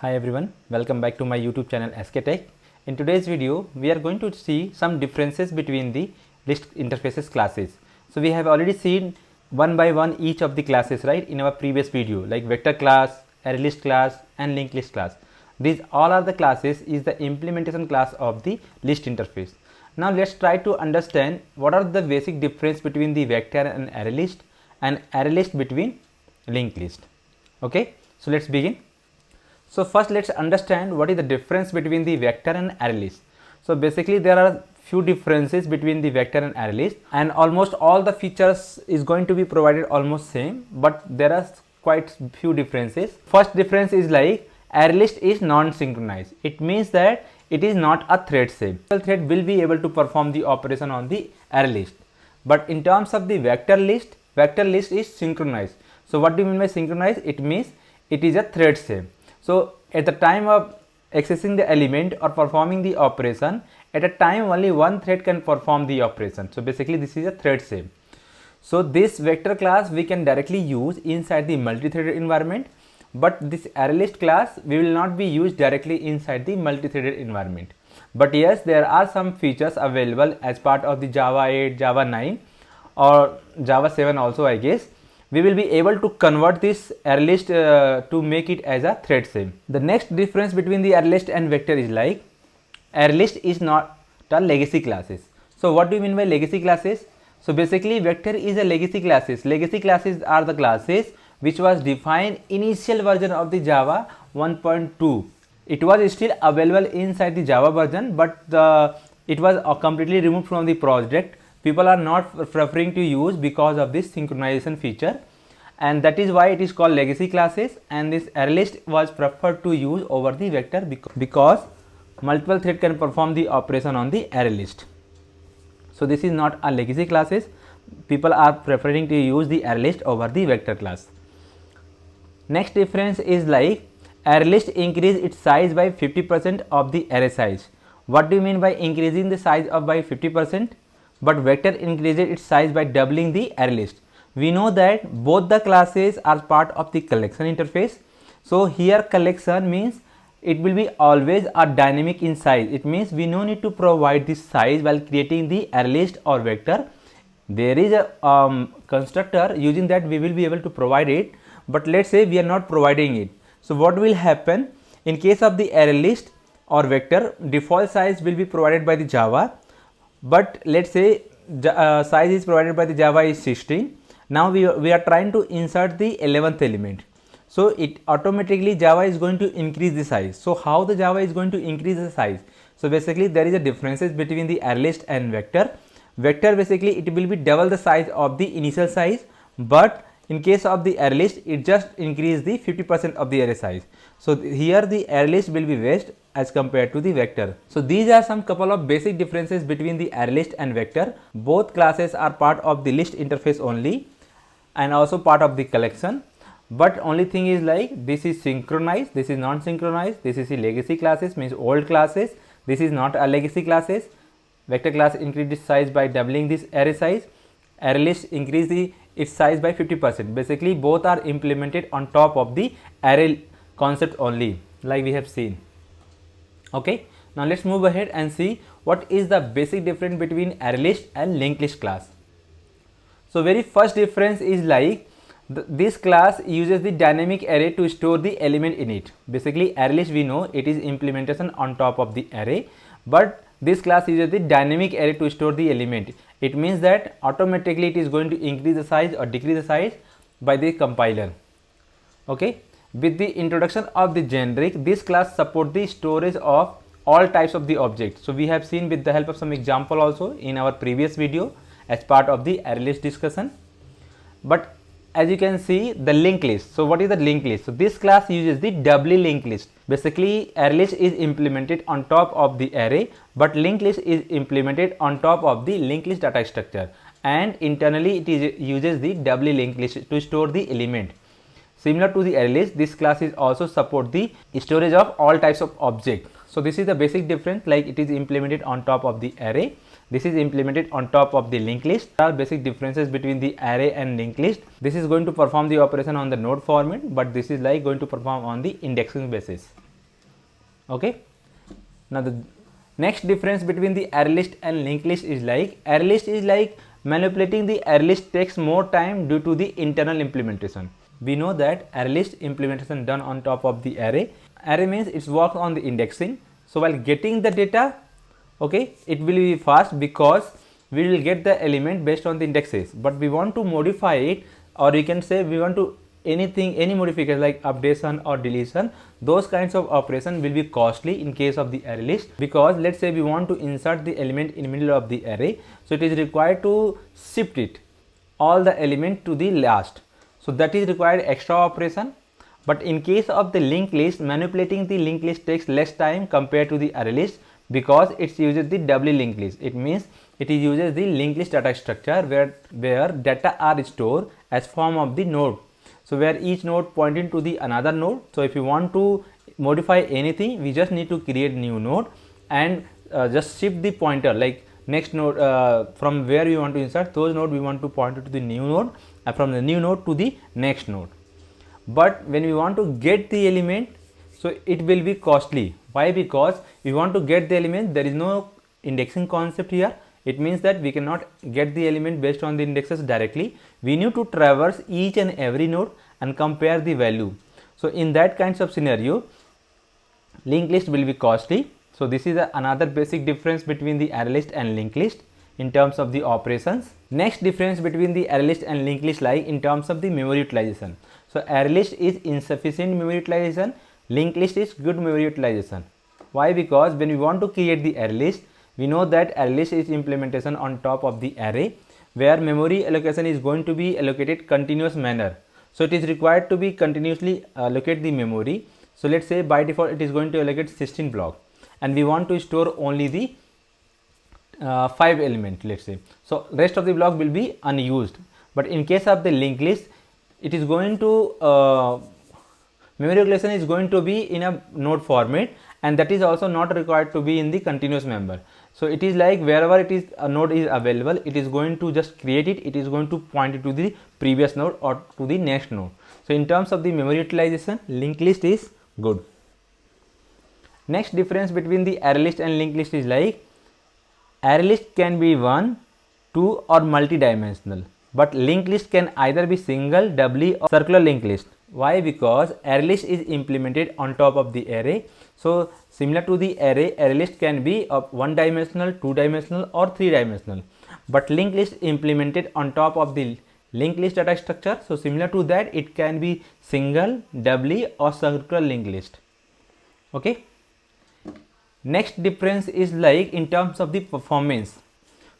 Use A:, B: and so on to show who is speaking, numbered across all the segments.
A: Hi everyone, welcome back to my YouTube channel SK Tech. In today's video, we are going to see some differences between the list interfaces classes. So we have already seen one by one each of the classes, right, in our previous video, like vector class, array list class and linked list class. These all are the classes is the implementation class of the list interface. Now let's try to understand what are the basic difference between the vector and array list between linked list. Okay, so let's begin. So first let's understand what is the difference between the vector and array list. So basically there are few differences between the vector and array list, and almost all the features is going to be provided almost same, but there are quite few differences. First difference is like array list is non-synchronized. It means that it is not a thread same. A thread will be able to perform the operation on the array list, but in terms of the vector list is synchronized. So what do you mean by synchronized? It means it is a thread same. So at the time of accessing the element or performing the operation, at a time only one thread can perform the operation. So basically this is a thread same. So this vector class we can directly use inside the multi-threaded environment, but this array list class we will not be used directly inside the multi-threaded environment. But yes, there are some features available as part of the Java 8, Java 9 or Java 7 also, I guess. We will be able to convert this array list to make it as a thread same. The next difference between the array list and vector is like array list is not a legacy classes. So what do you mean by legacy classes? So basically vector is a legacy classes. Legacy classes are the classes which was defined initial version of the Java 1.2. It was still available inside the Java version, but it was completely removed from the project. People are not preferring to use because of this synchronization feature, and that is why it is called legacy classes, and this array list was preferred to use over the vector because multiple thread can perform the operation on the array list. So this is not a legacy classes. People are preferring to use the array list over the vector class. Next difference is like array list increase its size by 50% of the array size. What do you mean by increasing the size of by 50%? But vector increases its size by doubling the array list. We know that both the classes are part of the collection interface. So here collection means it will be always a dynamic in size. It means we no need to provide this size while creating the array list or vector. There is a constructor using that we will be able to provide it, but let's say we are not providing it. So what will happen in case of the array list or vector? Default size will be provided by the Java, but let's say size is provided by the Java is 16. Now we are trying to insert the 11th element. So it automatically Java is going to increase the size. So how the Java is going to increase the size? So basically there is a differences between the array list and vector. Vector basically it will be double the size of the initial size, but in case of the array list it just increase the 50% of the array size. So here the array list will be waste as compared to the vector. So these are some couple of basic differences between the array list and vector. Both classes are part of the list interface only and also part of the collection, but only thing is like this is synchronized, this is non-synchronized. This is the legacy classes, means old classes. This is not a legacy classes. Vector class increase its size by doubling this array size. Array list increase its size by 50%. Basically both are implemented on top of the array concept only, like we have seen. Okay, now let's move ahead and see what is the basic difference between array list and linked list class. So very first difference is like this class uses the dynamic array to store the element in it. Basically array list we know it is implementation on top of the array, but this class uses the dynamic array to store the element. It means that automatically it is going to increase the size or decrease the size by the compiler. Okay, with the introduction of the generic, this class support the storage of all types of the objects. So we have seen with the help of some example also in our previous video as part of the array list discussion. But as you can see the linked list. So what is the linked list? So this class uses the doubly linked list. Basically array list is implemented on top of the array, but linked list is implemented on top of the linked list data structure, and internally it uses the doubly linked list to store the element. Similar to the array list, this class is also support the storage of all types of objects. So this is the basic difference, like it is implemented on top of the array. This is implemented on top of the linked list. There are basic differences between the array and linked list. This is going to perform the operation on the node format, but this is like going to perform on the indexing basis. Okay. Now the next difference between the array list and linked list is like, array list is like manipulating the array list takes more time due to the internal implementation. We know that array list implementation done on top of the array. Array means it's work on the indexing. So while getting the data, okay, it will be fast because we will get the element based on the indexes, but we want to modify it, or we can say we want to any modification like updation or deletion. Those kinds of operation will be costly in case of the array list, because let's say we want to insert the element in middle of the array, so it is required to shift it all the element to the last, so that is required extra operation. But in case of the linked list, manipulating the linked list takes less time compared to the array list, because it uses the doubly linked list. It means it uses the linked list data structure where data are stored as form of the node. So where each node pointing to the another node. So if you want to modify anything, we just need to create new node and just shift the pointer, like next node from where we want to insert those node, we want to point it to the new node, and from the new node to the next node. But when we want to get the element, so it will be costly. Why? Because we want to get the element, there is no indexing concept here. It means that we cannot get the element based on the indexes directly. We need to traverse each and every node and compare the value. So in that kinds of scenario, linked list will be costly. So this is another basic difference between the array list and linked list in terms of the operations. Next difference between the array list and linked list lie in terms of the memory utilization. So array list is insufficient memory utilization, linked list is good memory utilization. Why? Because when we want to create the array list, we know that array list is implementation on top of the array, where memory allocation is going to be allocated continuous manner. So it is required to be continuously allocate the memory. So let's say by default it is going to allocate 16 block, and we want to store only the 5 element, let's say. So rest of the block will be unused. But in case of the linked list, it is going to memory allocation is going to be in a node format, and that is also not required to be in the continuous member. So it is like wherever it is a node is available, it is going to just create it, it is going to point it to the previous node or to the next node. So in terms of the memory utilization, linked list is good. Next difference between the array list and linked list is like, array list can be 1, 2 or multi-dimensional, but linked list can either be single, doubly or circular linked list. Why? Because array list is implemented on top of the array. So similar to the array, array list can be of 1 dimensional, 2 dimensional or 3 dimensional, but linked list implemented on top of the linked list data structure. So similar to that, it can be single, doubly or circular linked list. Okay. Next difference is like in terms of the performance.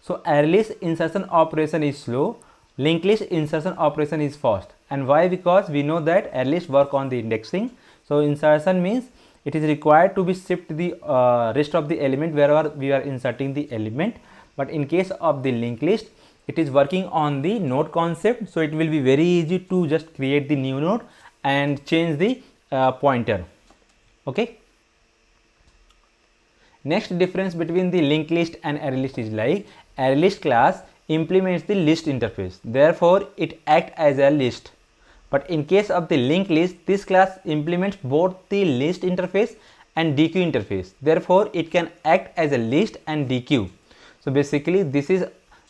A: So array list insertion operation is slow, linked list insertion operation is fast. And why? Because we know that array list work on the indexing. So insertion means it is required to be shift the rest of the element wherever we are inserting the element. But in case of the linked list, it is working on the node concept. So it will be very easy to just create the new node and change the pointer. Okay. Next difference between the linked list and array list is like, array list class implements the list interface, therefore it acts as a list. But in case of the linked list, this class implements both the list interface and dequeue interface, therefore it can act as a list and dequeue. So basically this is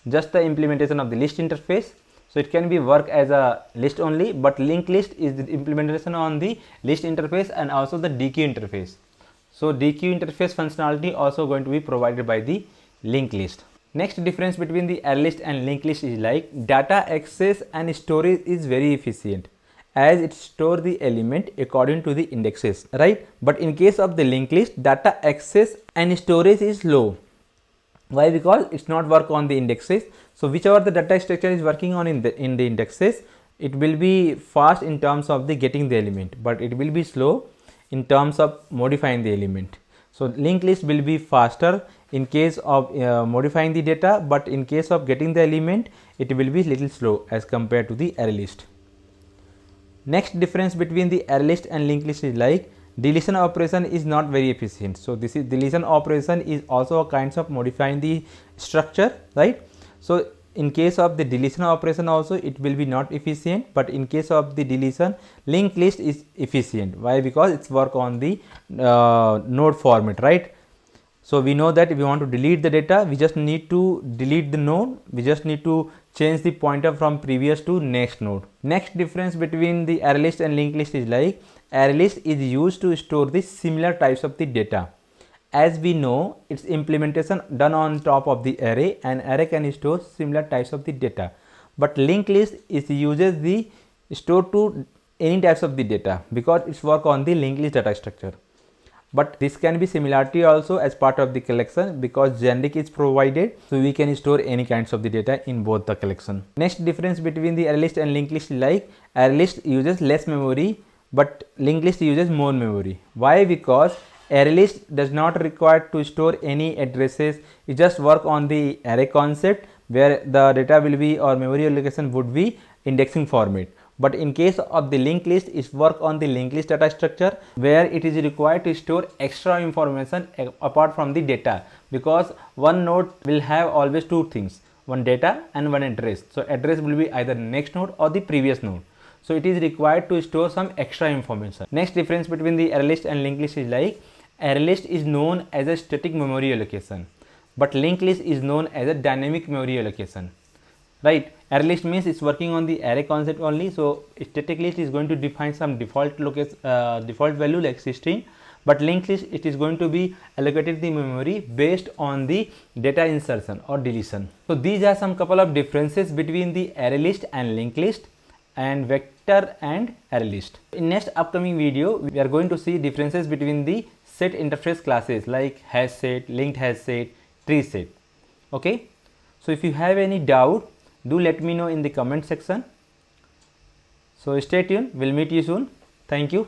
A: just the implementation of the list interface. So it can be work as a list only, but linked list is the implementation on the list interface and also the dequeue interface. So dequeue interface functionality also going to be provided by the linked list. Next difference between the array list and linked list is like, data access and storage is very efficient as it store the element according to the indexes, right? But in case of the linked list, data access and storage is low. Why? Because it's not work on the indexes. So whichever the data structure is working on in the indexes, it will be fast in terms of the getting the element, but it will be slow in terms of modifying the element. So linked list will be faster in case of modifying the data, but in case of getting the element, it will be little slow as compared to the array list. Next difference between the array list and linked list is like, deletion operation is not very efficient. So this is deletion operation is also a kind of modifying the structure, right? So in case of the deletion operation also it will be not efficient, but in case of the deletion, linked list is efficient. Why? Because it's work on the node format, right? So we know that if we want to delete the data, we just need to delete the node, we just need to change the pointer from previous to next node. Next difference between the array list and linked list is like, array list is used to store the similar types of the data. As we know, its implementation done on top of the array, and array can store similar types of the data, but linked list is uses the store to any types of the data because it's work on the linked list data structure. But this can be similarity also as part of the collection because generic is provided, so we can store any kinds of the data in both the collection. Next difference between the array list and linked list is like, array list uses less memory but linked list uses more memory. Why? Because array list does not require to store any addresses, it just work on the array concept where the data will be or memory allocation would be indexing format. But in case of the linked list, it work on the linked list data structure where it is required to store extra information apart from the data, because one node will have always two things, one data and one address. So address will be either next node or the previous node. So it is required to store some extra information. Next difference between the array list and linked list is like, array list is known as a static memory allocation, but linked list is known as a dynamic memory allocation. Right? Array list means it's working on the array concept only. So static list is going to define some default default value like 16, but linked list it is going to be allocated the memory based on the data insertion or deletion. So these are some couple of differences between the array list and linked list and vector and array list. In next upcoming video, we are going to see differences between the set interface classes like hash set, linked hash set, tree set. Okay. So if you have any doubt, do let me know in the comment section. So stay tuned, we'll meet you soon. Thank you.